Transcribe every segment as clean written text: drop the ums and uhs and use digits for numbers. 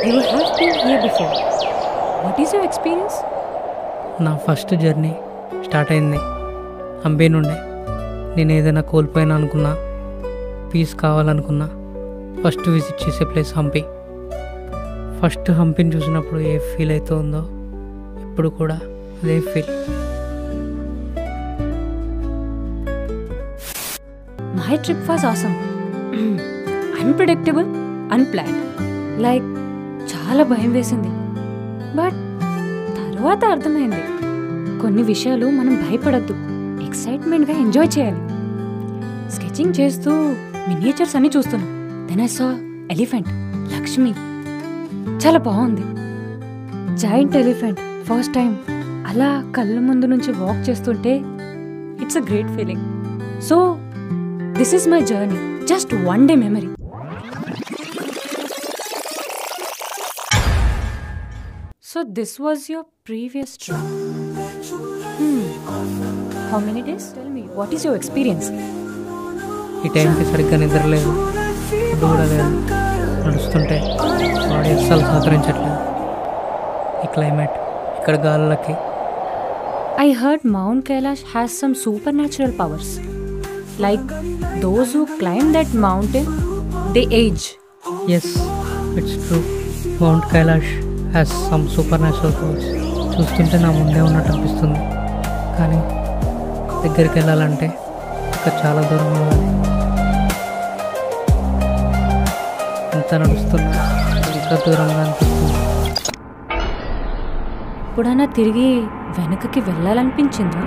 You have been here before. What is your experience? నా first journey start అయింది హంపి నుండే. నేను ఏదైనా కోల్పోయినా అనుకున్నా, పీస్ కావాలనుకున్నా ఫస్ట్ విజిట్ చేసే ప్లేస్ హంపి. ఫస్ట్ హంపిని చూసినప్పుడు ఏ ఫీల్ అవుతుందో ఇప్పుడు కూడా అదే feel. My trip was awesome. Unpredictable, unplanned. Like చాలా భయం వేసింది. బట్ తర్వాత అర్థమైంది, కొన్ని విషయాలు మనం భయపడద్దు, ఎక్సైట్మెంట్గా ఎంజాయ్ చేయాలి. స్కెచింగ్ చేస్తూ మినియేచర్స్ అన్ని చూస్తున్నాం. Then I saw elephant, Lakshmi. చాలా బాగుంది. జాయింట్ ఎలిఫెంట్ ఫస్ట్ టైం అలా కళ్ళ ముందు నుంచి వాక్ చేస్తుంటే it's a great feeling. So this is my journey, just one day memory. So this was your previous trip. How many days? Tell me, what is your experience? ఈ టైంకి సరిగ్గా నిద్ర లేదు, ఫుడ్ కూడా లేదు. నడుస్తుంటే బాడీ అస్సలు సహకరించట్లేదు. ఈ క్లైమేట్, ఇక్కడ గాలులకి. I heard Mount Kailash has some supernatural powers. Like those who climb that mountain, they age. Yes, it's true. Mount Kailash has some supernatural powers. చూస్తుంటే నా ముందే ఉన్నట్టు అనిపిస్తుంది, కానీ దగ్గరికి వెళ్ళాలంటే ఇంకా చాలా దూరం వెళ్ళాలి. ఎంత నడుస్తున్నా ఇంకా దూరంగా అనిపిస్తుంది. ఎప్పుడైనా తిరిగి వెనకకి వెళ్ళాలనిపించిందా?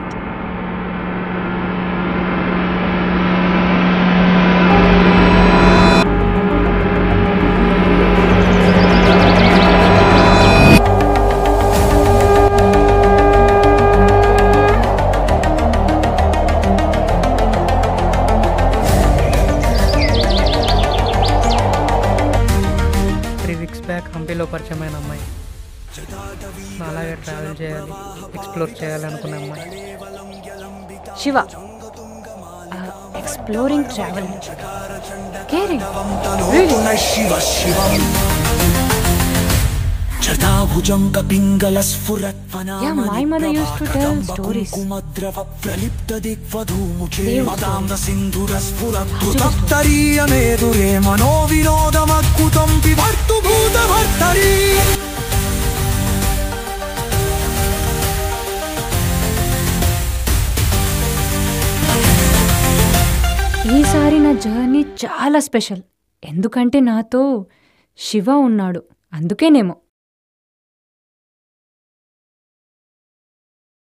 హంపిలో పరిచయమైన అమ్మాయి, అలాగే ట్రావెల్ చేయాలి, ఎక్స్ప్లోర్ చేయాలి అనుకునే అమ్మాయి. Shiva, exploring, travel, caring. Yeah, my mother used to tell stories. ఈసారి నా జర్నీ చాలా స్పెషల్, ఎందుకంటే నాతో శివ ఉన్నాడు, అందుకేనేమో.